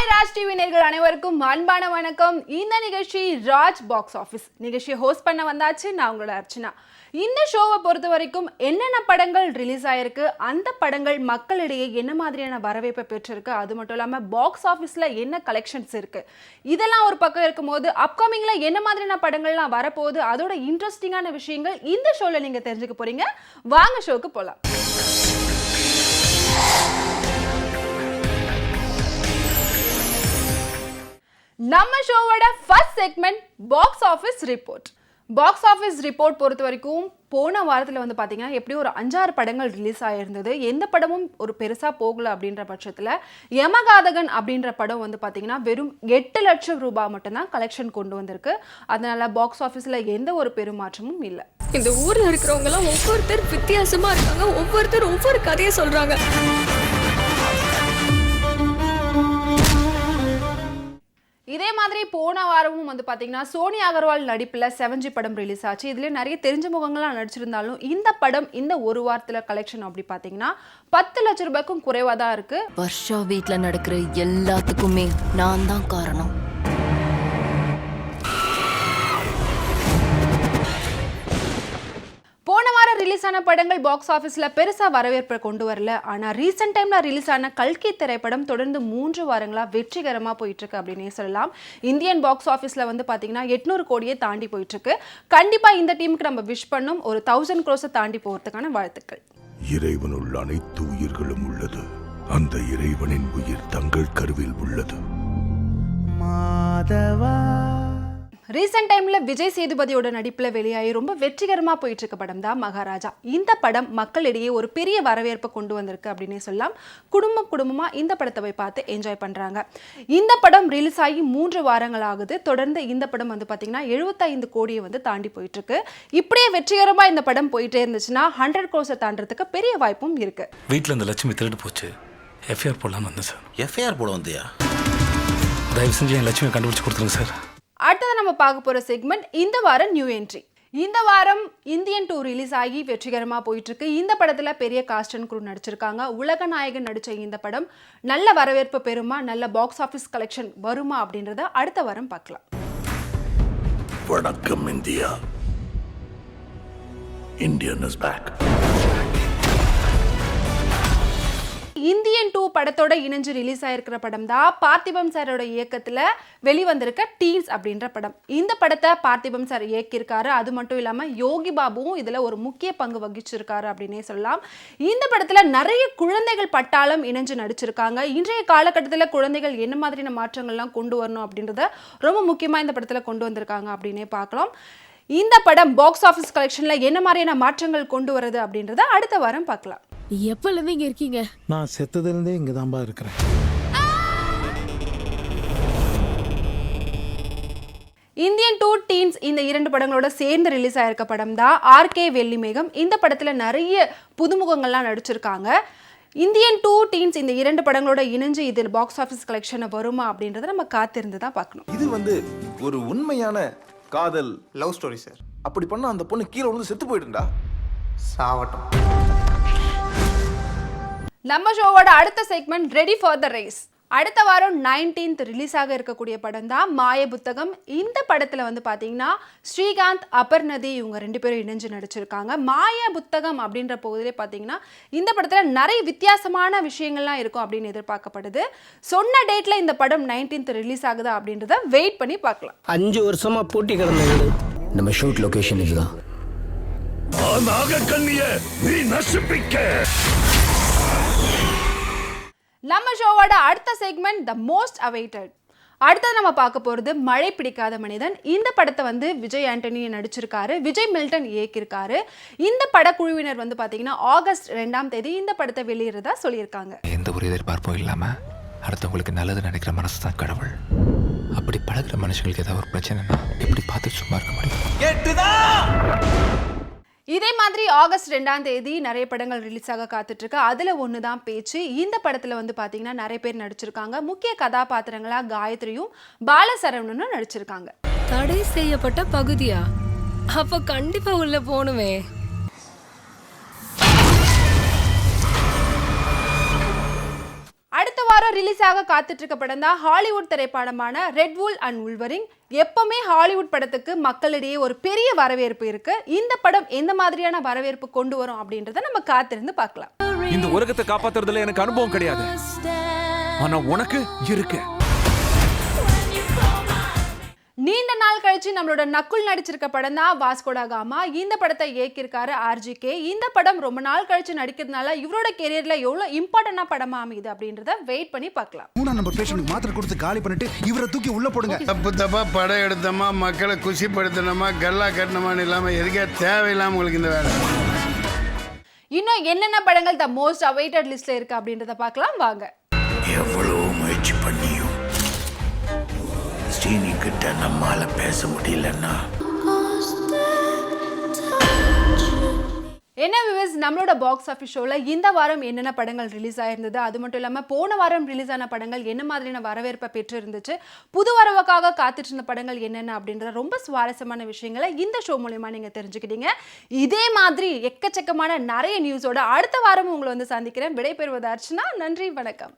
Hi Raj TV நேயர்கள் அனைவருக்கும் அன்பான வணக்கம். இந்த நிகழ்ச்சி ராஜ் பாக்ஸ் ஆஃபீஸ் நிகழ்ச்சியை ஹோஸ்ட் பண்ண வந்தாச்சு. நான் உங்களோட அர்ச்சனா. இந்த ஷோவை பொறுத்த வரைக்கும் என்னென்ன படங்கள் ரிலீஸ் ஆயிருக்கு, அந்த படங்கள் மக்களிடையே என்ன மாதிரியான வரவேற்பை பெற்றிருக்கு, அது மட்டும் இல்லாமல் பாக்ஸ் ஆஃபீஸில் என்ன கலெக்ஷன்ஸ் இருக்கு, இதெல்லாம் ஒரு பக்கம் இருக்கும்போது அப்கமிங்ல என்ன மாதிரியான படங்கள்லாம் வரப்போகுது, அதோட இன்ட்ரெஸ்டிங்கான விஷயங்கள் இந்த ஷோவில் நீங்கள் தெரிஞ்சுக்க போறீங்க. வாங்க ஷோக்கு போகலாம். நம்ம ஷோவோட first segment box office report. Box office report பொறுத்த வரைக்கும் போன வாரத்தில் வந்து பார்த்தீங்கன்னா எப்படியும் ஒரு 5-6 படங்கள் ரிலீஸ் ஆகிருந்தது. எந்த படமும் ஒரு பெருசாக போகலை அப்படின்ற பட்சத்தில் யமகாதகன் அப்படின்ற படம் வந்து பார்த்தீங்கன்னா வெறும் 8 லட்சம் ரூபாய் மட்டும்தான் கலெக்ஷன் கொண்டு வந்திருக்கு. அதனால பாக்ஸ் ஆஃபீஸில் எந்த ஒரு பெருமாற்றமும் இல்லை. இந்த ஊரில் இருக்கிறவங்கலாம் ஒவ்வொருத்தர் வித்தியாசமாக இருக்காங்க, ஒவ்வொருத்தர் ஒவ்வொரு கதையை சொல்கிறாங்க. இதே மாதிரி போன வாரமும் வந்து பார்த்தீங்கன்னா சோனி அகர்வால் நடிப்பில் 7G படம் ரிலீஸ் ஆச்சு. இதுல நிறைய தெரிஞ்ச முகங்கள்லாம் நடிச்சிருந்தாலும் இந்த படம் இந்த ஒரு வாரத்தில் கலெக்ஷன் அப்படி பார்த்தீங்கன்னா 10 லட்சம் ரூபாய்க்கும் குறைவாக தான் இருக்கு. வர்ஷா வீட்டில் நடக்கிற எல்லாத்துக்குமே நான் தான் காரணம். போன வாரம் ரிலீஸ் ஆன படங்கள் பாக்ஸ் ஆஃபீஸில் பெருசாக வரவேற்பை கொண்டு வரல. ஆனால் ரீசெண்ட் டைமில் ரிலீஸ் ஆன கல்கி திரைப்படம் தொடர்ந்து 3 வாரங்களாக வெற்றிகரமாக போயிட்டுருக்கு அப்படின்னே சொல்லலாம். இந்தியன் பாக்ஸ் ஆஃபீஸில் வந்து பார்த்தீங்கன்னா 800 கோடியை தாண்டி போயிட்டுருக்கு. கண்டிப்பாக இந்த டீமுக்கு நம்ம விஷ் பண்ணும் ஒரு 1000 crores தாண்டி போகிறதுக்கான வாழ்த்துக்கள். இறைவனுள் அனைத்து உயிர்களும் உள்ளது. அந்த இறைவனின் உயிர் தங்கள் கருவில் உள்ளது. மாதவா. ரீசெண்ட் டைம்ல விஜய் சேதுபதியோட நடிப்புல வெளியாகி ரொம்ப வெற்றிகரமா போயிட்டு இருக்க படம் தான் மகாராஜா. இந்த படம் மக்களிடையே ஒரு பெரிய வரவேற்பை கொண்டு வந்திருக்கு அப்படின்னே சொல்லலாம். குடும்பமா இந்த படத்தை போய் பார்த்து என்ஜாய் பண்றாங்க. இந்த படம் ரிலீஸ் ஆகி 3 வாரங்கள் ஆகுது. தொடர்ந்து இந்த படம் வந்து பாத்தீங்கன்னா 75 கோடியை வந்து தாண்டி போயிட்டு இருக்கு. இப்படியே வெற்றிகரமா இந்த படம் போயிட்டே இருந்துச்சுன்னா 100 crores தாண்டறதுக்கு பெரிய வாய்ப்பும் இருக்கு. வீட்டில் இந்த லட்சுமி திருட்டு போச்சு, எஃப்ஐஆர் போடலான்னு வந்தேன் சார். எஃப்ஐஆர் போட வந்தியா? தயவு செஞ்சு என் லட்சுமியை கண்டுபிடிச்சு கொடுத்துருங்க சார். அடுத்தது நம்ம பார்க்க போற செக்மெண்ட் இந்த வாரம் நியூ என்ட்ரி. இந்த வாரம் இந்தியன் 2 ரிலீஸ் ஆகி வெற்றிகரமா போயிட்டு இருக்கு. இந்த படத்துல பெரிய காஸ்ட் அண்ட் க்ரூ நடிச்சிருக்காங்க. உலக நாயகன் நடிச்ச இந்த படம் நல்ல வரவேற்பு பெறுமா, நல்ல பாக்ஸ் ஆஃபீஸ் கலெக்ஷன் வருமா அப்படின்றத அடுத்த வாரம் பார்க்கலாம். வணக்கம் India. Indian is back. Indian 2 படத்தோட இணைஞ்சு ரிலீஸ் ஆயிருக்கிற படம் தான் பார்த்திபன் சாரோட இயக்கத்துல வெளிவந்திருக்க டீன்ஸ் அப்படின்ற படம். இந்த படத்தை பார்த்திபன் சார் இயக்கியிருக்காரு. அது மட்டும் இல்லாம யோகி பாபுவும் இதுல ஒரு முக்கிய பங்கு வகிச்சிருக்காரு அப்படின்னே சொல்லலாம். இந்த படத்துல நிறைய குழந்தைகள் பட்டாளம் இணைஞ்சு நடிச்சிருக்காங்க. இன்றைய காலகட்டத்தில் குழந்தைகள் என்ன மாதிரியான மாற்றங்கள்லாம் கொண்டு வரணும் அப்படின்றத ரொம்ப முக்கியமா இந்த படத்துல கொண்டு வந்திருக்காங்க அப்படின்னே பார்க்கலாம். இந்த படம் பாக்ஸ் ஆஃபீஸ் கலெக்ஷன்ல என்ன மாதிரியான மாற்றங்கள் கொண்டு வருது அப்படின்றத அடுத்த வாரம் பார்க்கலாம். எப்பல இருந்து இங்க இருக்கீங்க? நான் செத்ததுலேருந்தே இங்கே தான்பா இருக்கிறேன். இந்தியன் 2 டீன்ஸ் இந்த 2 படங்களோட சேர்ந்து ரிலீஸ் ஆயிருக்க படம் தான் ஆர்கே வெள்ளிமேகம். இந்த படத்துல நிறைய புதுமுகங்கள்லாம் நடிச்சிருக்காங்க. இந்தியன் 2 டீன்ஸ் இந்த 2 படங்களோட இணைஞ்சு இது பாக்ஸ் ஆஃபீஸ் கலெக்ஷன் வருமா அப்படின்றத நம்ம காத்திருந்து தான் பார்க்கணும். இது ஒரு உண்மையான காதல் லவ் ஸ்டோரி சார். அப்படி பண்ணா அந்த பொண்ணு கீழே வந்து செத்து போயிடுண்டா. சாவட்டும். நம்ம ஷோவோட அடுத்த segment ready for the race. அடுத்த வாரம் 19th ரிலீஸ் ஆக இருக்கக்கூடிய படம் தான் மாய புத்தகம். இந்த படத்துல வந்து பாத்தீங்கன்னா ஸ்ரீகாந்த், அபர்ணதி இவங்க 2 பேரும் இணைஞ்சு நடிச்சிருக்காங்க. மாய புத்தகம் அப்படின்ற பகுதியிலே பாத்தீங்கன்னா இந்த படத்துல நிறைய வித்தியாசமான விஷயங்கள்லாம் இருக்கும் அப்படின்னு எதிர்பார்க்கப்படுது. சொன்ன டேட்ல இந்த படம் 19th ரிலீஸ் ஆகுதா அப்படின்றத வெயிட் பண்ணி பார்க்கலாம். 5 வருஷமா பூட்டி கிடந்த வீடு. நம்ம ஷூட் லொகேஷன் இதுதான். நீ நசுப்பிக்க. நம்ம ஷோவோட அடுத்த செக்மெண்ட் த மோஸ்ட் அவைட்டட். அடுத்தது நம்ம பார்க்க போகிறது மழை பிடிக்காத மனிதன். இந்த படத்தை வந்து விஜய் ஆண்டனி நடிச்சிருக்காரு, விஜய் மில்டன் இயக்கியிருக்காரு. இந்த படக்குழுவினர் வந்து பார்த்தீங்கன்னா ஆகஸ்ட் 2ஆம் தேதி இந்த படத்தை வெளியிடுறதா சொல்லியிருக்காங்க. எந்த ஒரு எதிர்பார்ப்பும் இல்லாமல் அடுத்தவங்களுக்கு நல்லது நினைக்கிற மனசு தான் கடவுள். அப்படி பழகிற மனுஷங்களுக்கு ஏதாவது ஒரு பிரச்சனைனா எப்படி பார்த்து சும்மா இருக்க முடியும்? இதே மாதிரி ஆகஸ்ட் 2ஆம் தேதி நிறைய படங்கள் ரிலீஸ் ஆக காத்துட்டு இருக்கு. அதுல ஒண்ணுதான் பேச்சு. இந்த படத்துல வந்து பாத்தீங்கன்னா நிறைய பேர் நடிச்சிருக்காங்க. முக்கிய கதாபாத்திரங்களா காயத்ரியும் பாலசரவணனும் நடிச்சிருக்காங்க. தடை செய்யப்பட்ட பகுதியா? அப்ப கண்டிப்பா உள்ள போணுமே. அடுத்த வாரம் ரிலீஸ் ஆக காத்துட்டு இருக்க படம் தான் ஹாலிவுட் திரைப்படமான ரெட் வூல் அண்ட் உல்வரின். எப்பவுமே ஹாலிவுட் படத்துக்கு மக்களிடையே ஒரு பெரிய வரவேற்பு இருக்கு. இந்த படம் எந்த மாதிரியான வரவேற்பு கொண்டு வரும் அப்படின்றத நம்ம காத்திருந்து பார்க்கலாம். இந்த உலகத்தை காப்பாத்துறதுல எனக்கு அனுபவம் கிடையாது, ஆனா உனக்கு இருக்கு. நீண்ட நாள் கழிச்சு நம்மளோட நக்குல் நடிச்சிருக்க படம் தான் வாஸ்கோடா காமா. இந்த படத்தை இயக்கியிருக்காரு RGK. இந்த படம் ரொம்ப நாள் கழிச்சு நடிக்கிறதுனால இவரோட கெரியர்ல எவ்வளவு இம்பார்ட்டன்டா படமா அமையுது அப்படின்றத வெயிட் பண்ணி பார்க்கலாம். 3ஆம் நம்பர் பேஷண்ட்க்கு மாத்திரை கொடுத்து காலி பண்ணிட்டு இவரை தூக்கி உள்ள போடுங்க. தப்பு தப்பா படம் எடுத்தோமா, மக்களை குஷிப்படுத்தணுமா, கல்லா கட்டணுமான்னு இல்லாம எதுக்கே தேவையில்லாம உங்களுக்கு இந்த வேலை. இன்னும் என்னென்ன படங்கள் த மோஸ்ட் அவைட்டட் லிஸ்ட்ல இருக்கு அப்படின்றத பார்க்கலாம் வாங்க. எவ்வளவு முயற்சி பண்ணியும் ஸ்ரீனி கிட்ட நம்மால பேச முடியலன்னா என்ன வியூவர்ஸ், நம்மளோட பாக்ஸ் ஆஃபீஸ் ஷோல இந்த வாரம் என்னென்ன படங்கள் ரிலீஸ் ஆயிருந்தது, அது மட்டும் இல்லாமல் போன வாரம் ரிலீஸ் ஆன படங்கள் என்ன மாதிரியான வரவேற்பை பெற்று இருந்துச்சு, புது வரவுக்காக காத்துட்டு இருந்த படங்கள் என்னென்ன அப்படின்ற ரொம்ப சுவாரஸ்யமான விஷயங்களை இந்த ஷோ மூலமா நீங்க தெரிஞ்சுக்கிட்டீங்க. இதே மாதிரி எக்கச்சக்கமான நிறைய நியூஸோட அடுத்த வாரம் உங்களை வந்து சந்திக்கிறேன். விடைபெறுவது அர்ச்சனா. நன்றி, வணக்கம்.